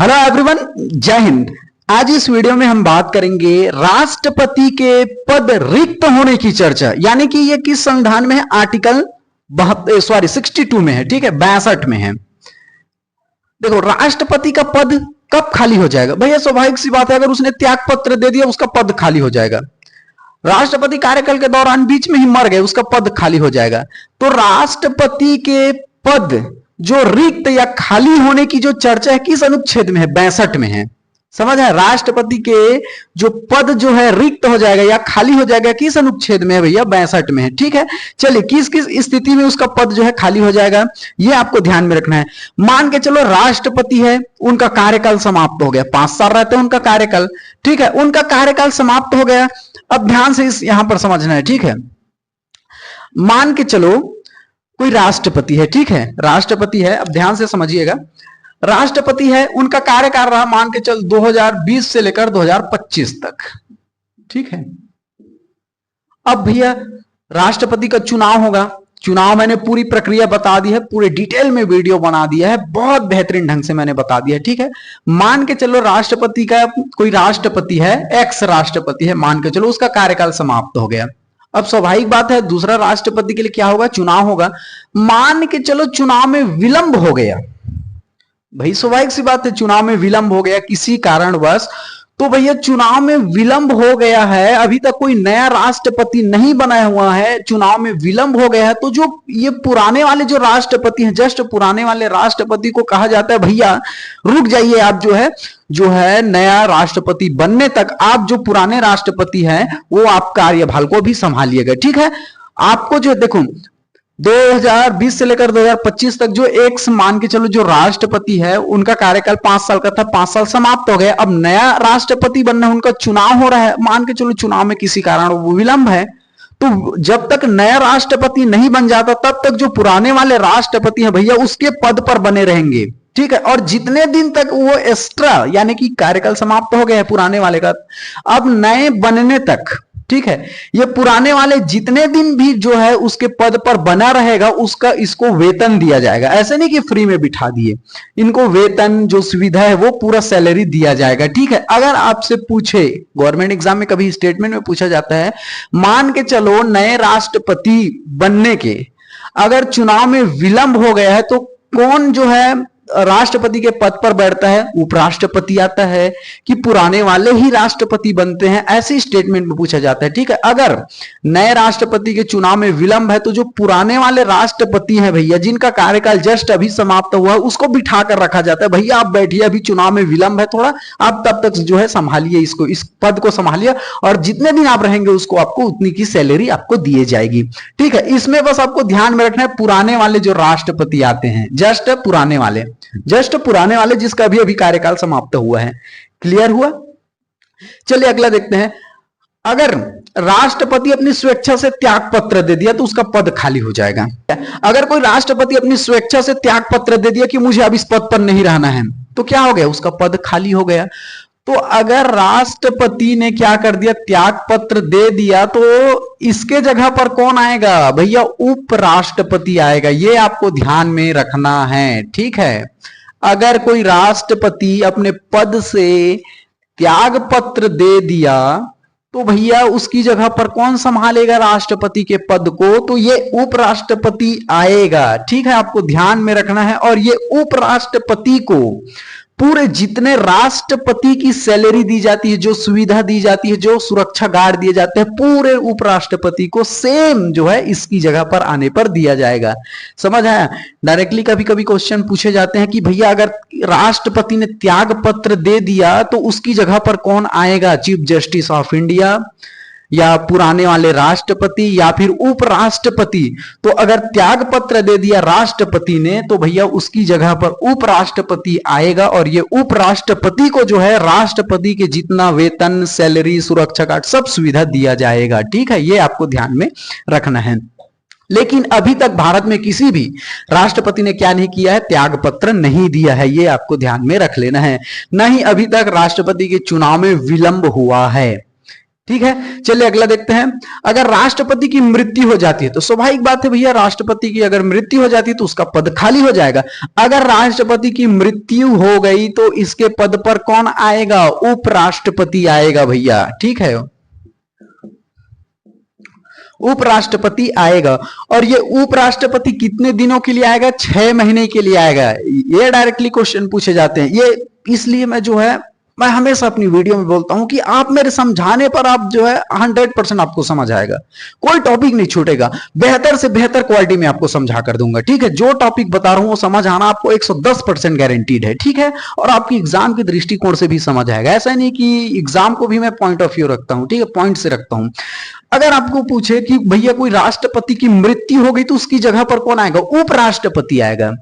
Hello everyone, जय हिंद। आज इस वीडियो में हम बात करेंगे राष्ट्रपति के पद रिक्त होने की चर्चा। यानी कि ये किस संविधान में है? आर्टिकल 62 में है, ठीक है, 62 में है। देखो, राष्ट्रपति का पद कब खाली हो जाएगा? भैया स्वाभाविक सी बात है, अगर उसने त्याग पत्र दे दिया उसका पद खाली हो जाएगा। राष्ट्रपति कार्यकाल के दौरान बीच में ही मर गए, उसका पद खाली हो जाएगा। तो राष्ट्रपति के पद जो रिक्त या खाली होने की जो चर्चा है किस अनुच्छेद में है? 62 में है। समझ है? राष्ट्रपति के जो पद जो है रिक्त हो जाएगा या खाली हो जाएगा किस अनुच्छेद में है भैया? 62 में है। ठीक है, चलिए किस किस स्थिति में उसका पद जो है खाली हो जाएगा ये आपको ध्यान में रखना है। मान के चलो राष्ट्रपति है, उनका कार्यकाल समाप्त हो गया, 5 साल रहते हैं उनका कार्यकाल, ठीक है, उनका कार्यकाल समाप्त हो गया। अब ध्यान से इस यहां पर समझना है, ठीक है। मान के चलो कोई राष्ट्रपति है, ठीक है, राष्ट्रपति है, अब ध्यान से समझिएगा। राष्ट्रपति है, उनका कार्यकाल रहा मान के चल 2020 से लेकर 2025 तक, ठीक है। अब भैया राष्ट्रपति का चुनाव होगा। चुनाव मैंने पूरी प्रक्रिया बता दी है, पूरे डिटेल में वीडियो बना दिया है, बहुत बेहतरीन ढंग से मैंने बता दिया है, ठीक है। मान के चलो राष्ट्रपति का कोई राष्ट्रपति है, एक्स राष्ट्रपति है, मान के चलो उसका कार्यकाल समाप्त हो गया। अब स्वाभाविक बात है दूसरा राष्ट्रपति के लिए क्या होगा? चुनाव होगा। मान के चलो चुनाव में विलंब हो गया, भाई स्वाभाविक सी बात है चुनाव में विलंब हो गया किसी कारणवश। तो भैया चुनाव में विलंब हो गया है, अभी तक कोई नया राष्ट्रपति नहीं बना हुआ है, चुनाव में विलंब हो गया है, तो जो ये पुराने वाले जो राष्ट्रपति हैं, जस्ट पुराने वाले राष्ट्रपति को कहा जाता है भैया रुक जाइए, आप जो है नया राष्ट्रपति बनने तक आप जो पुराने राष्ट्रपति हैं वो आप कार्यभार को भी संभालिएगा, ठीक है। आपको जो देखो 2020 से लेकर 2025 तक जो एक मान के चलो जो राष्ट्रपति है उनका कार्यकाल 5 साल का था, 5 साल समाप्त हो गए। अब नया राष्ट्रपति बनना है, उनका चुनाव हो रहा है, मान के चलो चुनाव में किसी कारण वो विलंब है, तो जब तक नया राष्ट्रपति नहीं बन जाता तब तक जो पुराने वाले राष्ट्रपति हैं भैया उसके पद पर बने रहेंगे, ठीक है। और जितने दिन तक वो एक्स्ट्रा यानी कि कार्यकाल समाप्त हो गया है पुराने वाले का, अब नए बनने तक, ठीक है, ये पुराने वाले जितने दिन भी जो है उसके पद पर बना रहेगा उसका इसको वेतन दिया जाएगा। ऐसे नहीं कि फ्री में बिठा दिए, इनको वेतन जो सुविधा है वो पूरा सैलरी दिया जाएगा, ठीक है। अगर आपसे पूछे गवर्नमेंट एग्जाम में कभी स्टेटमेंट में पूछा जाता है, मान के चलो नए राष्ट्रपति बनने के अगर चुनाव में विलंब हो गया है तो कौन जो है राष्ट्रपति के पद पर बैठता है? उपराष्ट्रपति आता है कि पुराने वाले ही राष्ट्रपति बनते हैं? ऐसे स्टेटमेंट में पूछा जाता है, ठीक है। अगर नए राष्ट्रपति के चुनाव में विलंब है तो जो पुराने वाले राष्ट्रपति हैं भैया जिनका कार्यकाल जस्ट अभी समाप्त हुआ उसको बिठा कर रखा जाता है, भैया आप बैठिए, अभी चुनाव में विलंब है थोड़ा, आप तब तक जो है संभालिए इसको, इस पद को संभालिए, और जितने दिन आप रहेंगे उसको आपको उतनी की सैलरी आपको दिए जाएगी, ठीक है। इसमें बस आपको ध्यान में रखना है पुराने वाले जो राष्ट्रपति आते हैं, जस्ट पुराने वाले जिसका अभी कार्यकाल समाप्त हुआ है। क्लियर हुआ? चलिए अगला देखते हैं। अगर राष्ट्रपति अपनी स्वेच्छा से त्याग पत्र दे दिया तो उसका पद खाली हो जाएगा। अगर कोई राष्ट्रपति अपनी स्वेच्छा से त्याग पत्र दे दिया कि मुझे अब इस पद पर नहीं रहना है, तो क्या हो गया? उसका पद खाली हो गया। तो अगर राष्ट्रपति ने क्या कर दिया, त्याग पत्र दे दिया, तो इसके जगह पर कौन आएगा भैया? उपराष्ट्रपति आएगा। ये आपको ध्यान में रखना है, ठीक है। अगर कोई राष्ट्रपति अपने पद से त्याग पत्र दे दिया तो भैया उसकी जगह पर कौन संभालेगा राष्ट्रपति के पद को? तो ये उपराष्ट्रपति आएगा, ठीक है, आपको ध्यान में रखना है। और ये उपराष्ट्रपति को पूरे जितने राष्ट्रपति की सैलरी दी जाती है, जो सुविधा दी जाती है, जो सुरक्षा गार्ड दिए जाते हैं, पूरे उपराष्ट्रपति को सेम जो है इसकी जगह पर आने पर दिया जाएगा। समझ आया? डायरेक्टली कभी कभी क्वेश्चन पूछे जाते हैं कि भैया अगर राष्ट्रपति ने त्याग पत्र दे दिया तो उसकी जगह पर कौन आएगा? चीफ जस्टिस ऑफ इंडिया या पुराने वाले राष्ट्रपति या फिर उपराष्ट्रपति। तो अगर त्याग पत्र दे दिया राष्ट्रपति ने तो भैया उसकी जगह पर उपराष्ट्रपति आएगा, और ये उपराष्ट्रपति को जो है राष्ट्रपति के जितना वेतन, सैलरी, सुरक्षा कार्ड सब सुविधा दिया जाएगा, ठीक है। ये आपको ध्यान में रखना है। लेकिन अभी तक भारत में किसी भी राष्ट्रपति ने क्या नहीं किया है? त्याग पत्र नहीं दिया है, ये आपको ध्यान में रख लेना है। नहीं अभी तक राष्ट्रपति के चुनाव में विलंब हुआ है, ठीक है, चलिए अगला देखते हैं। अगर राष्ट्रपति की मृत्यु हो जाती है तो स्वाभाविक बात है भैया, राष्ट्रपति की अगर मृत्यु हो जाती है तो उसका पद खाली हो जाएगा। अगर राष्ट्रपति की मृत्यु हो गई तो इसके पद पर कौन आएगा? उपराष्ट्रपति आएगा भैया। ठीक है, उपराष्ट्रपति आएगा। और ये उपराष्ट्रपति कितने दिनों के लिए आएगा? 6 महीने के लिए आएगा। ये डायरेक्टली क्वेश्चन पूछे जाते हैं। ये इसलिए मैं हमेशा अपनी वीडियो में बोलता हूं कि आप मेरे समझाने पर आप जो है 100% आपको समझ आएगा, कोई टॉपिक नहीं छूटेगा, बेहतर से बेहतर क्वालिटी में आपको समझा कर दूंगा। ठीक है, जो टॉपिक बता रहा हूं वो समझ आना आपको 110% गारंटीड है। ठीक है, और आपकी एग्जाम के दृष्टिकोण से भी समझ आएगा। ऐसा नहीं कि एग्जाम को भी मैं पॉइंट ऑफ व्यू रखता हूं, ठीक है, पॉइंट से रखता हूं। अगर आपको पूछे कि भैया कोई राष्ट्रपति की मृत्यु हो गई तो उसकी जगह पर कौन आएगा? उपराष्ट्रपति आएगा।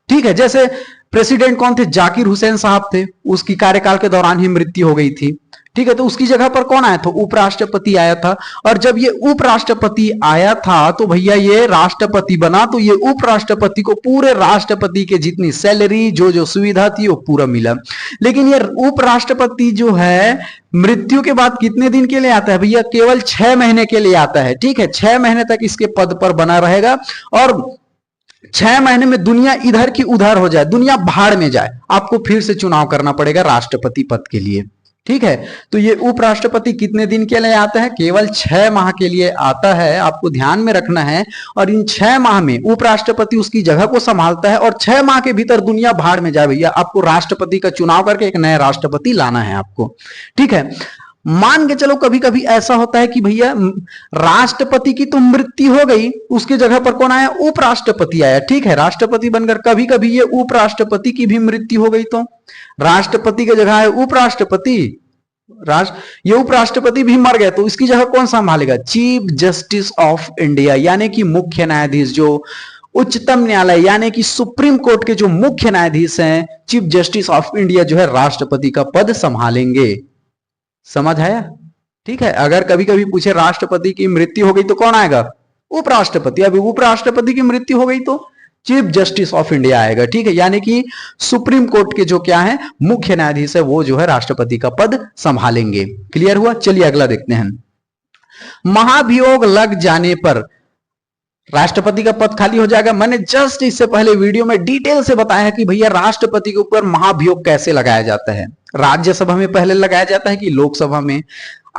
ठीक है, जैसे प्रेसिडेंट कौन थे? जाकिर हुसैन साहब थे, उसकी कार्यकाल के दौरान ही मृत्यु हो गई थी। ठीक है, तो उसकी जगह पर कौन आया था? उपराष्ट्रपति आया था। और जब ये उपराष्ट्रपति आया था तो भैया ये राष्ट्रपति बना, तो ये उपराष्ट्रपति को पूरे राष्ट्रपति के जितनी सैलरी जो जो सुविधा थी वो पूरा मिला। लेकिन ये उपराष्ट्रपति जो है मृत्यु के बाद कितने दिन के लिए आता है भैया? केवल 6 महीने के लिए आता है। ठीक है, 6 महीने तक इसके पद पर बना रहेगा और 6 महीने में दुनिया इधर की उधर हो जाए, दुनिया भाड़ में जाए, आपको फिर से चुनाव करना पड़ेगा राष्ट्रपति पद के लिए। ठीक है, तो ये उपराष्ट्रपति कितने दिन के लिए आता है? केवल 6 माह के लिए आता है, आपको ध्यान में रखना है। और इन 6 माह में उपराष्ट्रपति उसकी जगह को संभालता है और 6 माह के भीतर दुनिया भाड़ में जाए भैया, आपको राष्ट्रपति का चुनाव करके एक नया राष्ट्रपति लाना है आपको। ठीक है, मान के चलो कभी कभी ऐसा होता है कि भैया राष्ट्रपति की तो मृत्यु हो गई, उसकी जगह पर कौन आया? उपराष्ट्रपति आया। ठीक है, राष्ट्रपति बनकर कभी कभी ये उपराष्ट्रपति की भी मृत्यु हो गई तो राष्ट्रपति की जगह है उपराष्ट्रपति, ये उपराष्ट्रपति भी मर गए तो इसकी जगह कौन संभालेगा? चीफ जस्टिस ऑफ इंडिया, यानी कि मुख्य न्यायाधीश, जो उच्चतम न्यायालय यानी कि सुप्रीम कोर्ट के जो मुख्य न्यायाधीश हैं, चीफ जस्टिस ऑफ इंडिया जो है राष्ट्रपति का पद संभालेंगे। समझ आया? ठीक है, अगर कभी कभी पूछे राष्ट्रपति की मृत्यु हो गई तो कौन आएगा? उपराष्ट्रपति। अभी उपराष्ट्रपति की मृत्यु हो गई तो चीफ जस्टिस ऑफ इंडिया आएगा। ठीक है, यानी कि सुप्रीम कोर्ट के जो क्या है मुख्य न्यायाधीश है वो जो है राष्ट्रपति का पद संभालेंगे। क्लियर हुआ? चलिए अगला देखते हैं। महाभियोग लग जाने पर राष्ट्रपति का पद खाली हो जाएगा। मैंने जस्ट इससे पहले वीडियो में डिटेल से बताया कि भैया राष्ट्रपति के ऊपर महाभियोग कैसे लगाया जाता है। राज्यसभा में पहले लगाया जाता है कि लोकसभा में?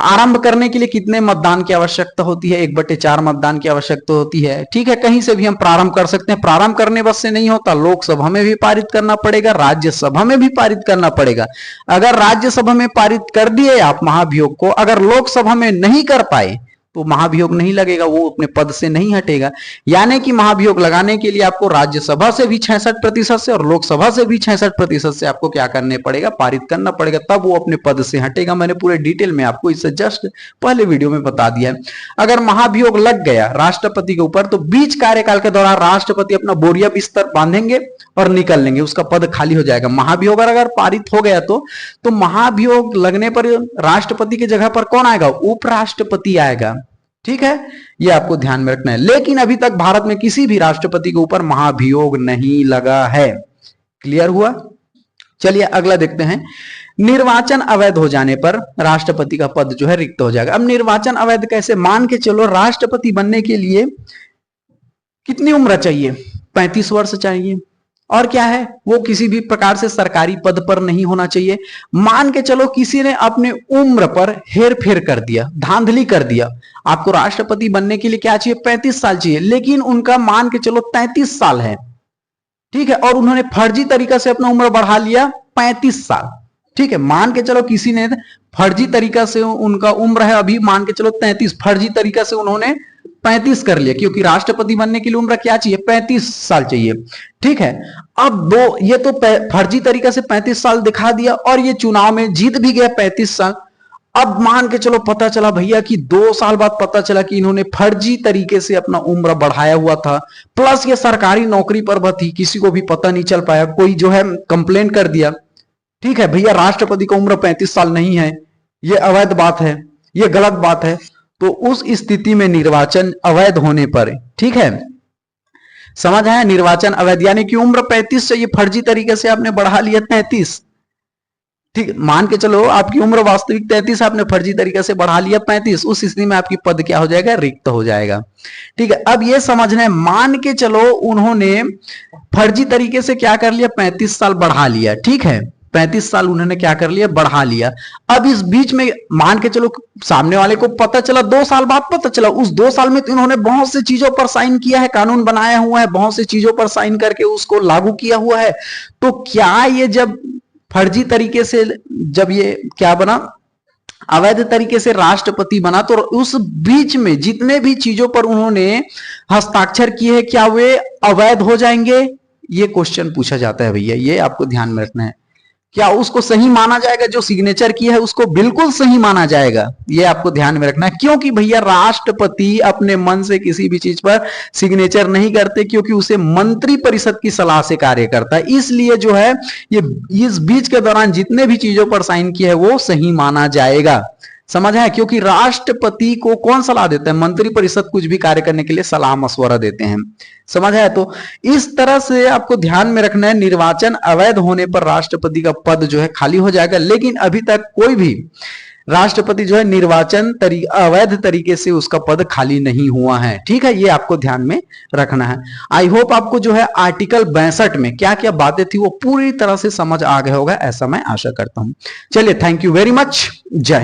आरंभ करने के लिए कितने मतदान की आवश्यकता होती है? 1/4 मतदान की आवश्यकता होती है। ठीक है, कहीं से भी हम प्रारंभ कर सकते हैं। प्रारंभ करने बस से नहीं होता, लोकसभा में भी पारित करना पड़ेगा, राज्यसभा में भी पारित करना पड़ेगा। अगर राज्यसभा में पारित कर दिए आप महाभियोग को, अगर लोकसभा में नहीं कर पाए तो महाभियोग नहीं लगेगा, वो अपने पद से नहीं हटेगा। यानी कि महाभियोग लगाने के लिए आपको राज्यसभा से भी 66% से और लोकसभा से भी 66% से आपको क्या करने पड़ेगा? पारित करना पड़ेगा, तब वो अपने पद से हटेगा। मैंने पूरे डिटेल में आपको इससे जस्ट पहले वीडियो में बता दिया है। अगर महाभियोग लग गया राष्ट्रपति के ऊपर तो बीच कार्यकाल के दौरान राष्ट्रपति अपना बोरिया बिस्तर बांधेंगे और निकल लेंगे, उसका पद खाली हो जाएगा। महाभियोग अगर पारित हो गया तो महाभियोग लगने पर राष्ट्रपति की जगह पर कौन आएगा? उपराष्ट्रपति आएगा। ठीक है, ये आपको ध्यान में रखना है। लेकिन अभी तक भारत में किसी भी राष्ट्रपति के ऊपर महाभियोग नहीं लगा है। क्लियर हुआ? चलिए अगला देखते हैं। निर्वाचन अवैध हो जाने पर राष्ट्रपति का पद जो है रिक्त हो जाएगा। अब निर्वाचन अवैध कैसे? मान के चलो राष्ट्रपति बनने के लिए कितनी उम्र चाहिए? 35 वर्ष चाहिए। और क्या है? वो किसी भी प्रकार से सरकारी पद पर नहीं होना चाहिए। मान के चलो किसी ने अपने उम्र पर हेर फेर कर दिया, धांधली कर दिया। आपको राष्ट्रपति बनने के लिए क्या चाहिए? 35 साल चाहिए, लेकिन उनका मान के चलो 33 साल है। ठीक है, और उन्होंने फर्जी तरीका से अपना उम्र बढ़ा लिया 35 साल। ठीक है, मान के चलो किसी ने फर्जी तरीका से, उनका उम्र है अभी मान के चलो 33, फर्जी तरीका से उन्होंने 35 कर लिया, क्योंकि राष्ट्रपति बनने के लिए उम्र क्या चाहिए? 35 साल चाहिए। ठीक है, अब ये तो फर्जी तरीका से 35 साल दिखा दिया और ये चुनाव में जीत भी गया 35 साल। अब मान के चलो पता चला भैया कि 2 साल बाद पता चला कि इन्होंने फर्जी तरीके से अपना उम्र बढ़ाया हुआ था, प्लस ये सरकारी नौकरी पर थी, किसी को भी पता नहीं चल पाया, कोई जो है कंप्लेन कर दिया। ठीक है भैया, राष्ट्रपति का उम्र 35 साल नहीं है, ये अवैध बात है, ये गलत बात है। तो उस स्थिति में निर्वाचन अवैध होने पर, ठीक है, समझ आया? निर्वाचन अवैध यानी कि उम्र 35 से ये फर्जी तरीके से आपने बढ़ा लिया 33, ठीक, मान के चलो आपकी उम्र वास्तविक 33, आपने फर्जी तरीके से बढ़ा लिया 35, उस स्थिति में आपकी पद क्या हो जाएगा, रिक्त हो जाएगा। ठीक है, अब ये समझना है, मान के चलो उन्होंने फर्जी तरीके से क्या कर लिया, 35 साल बढ़ा लिया। ठीक है, 35 साल उन्होंने क्या कर लिया, बढ़ा लिया। अब इस बीच में मान के चलो सामने वाले को पता चला, 2 साल बाद पता चला, उस 2 साल में तो इन्होंने बहुत सी चीजों पर साइन किया है, कानून बनाया हुआ है, बहुत सी चीजों पर साइन करके उसको लागू किया हुआ है। तो क्या ये जब फर्जी तरीके से, जब ये क्या बना, अवैध तरीके से राष्ट्रपति बना, तो उस बीच में जितने भी चीजों पर उन्होंने हस्ताक्षर किए हैं, क्या वे अवैध हो जाएंगे? ये क्वेश्चन पूछा जाता है भैया, ये आपको ध्यान में रखना है। क्या उसको सही माना जाएगा, जो सिग्नेचर किया है उसको बिल्कुल सही माना जाएगा, ये आपको ध्यान में रखना है। क्योंकि भैया राष्ट्रपति अपने मन से किसी भी चीज पर सिग्नेचर नहीं करते, क्योंकि उसे मंत्री परिषद की सलाह से कार्य करता है। इसलिए जो है ये इस बीच के दौरान जितने भी चीजों पर साइन किया है वो सही माना जाएगा। समझ है, क्योंकि राष्ट्रपति को कौन सलाह देता है, मंत्री परिषद कुछ भी कार्य करने के लिए सलाह मशवरा देते हैं। समझ है, तो इस तरह से आपको ध्यान में रखना है, निर्वाचन अवैध होने पर राष्ट्रपति का पद जो है खाली हो जाएगा। लेकिन अभी तक कोई भी राष्ट्रपति जो है निर्वाचन अवैध तरीके से उसका पद खाली नहीं हुआ है। ठीक है, ये आपको ध्यान में रखना है। आई होप आपको जो है आर्टिकल 62 में क्या क्या बातें थी वो पूरी तरह से समझ आ गया होगा, ऐसा मैं आशा करता हूं। चलिए, थैंक यू वेरी मच, जय।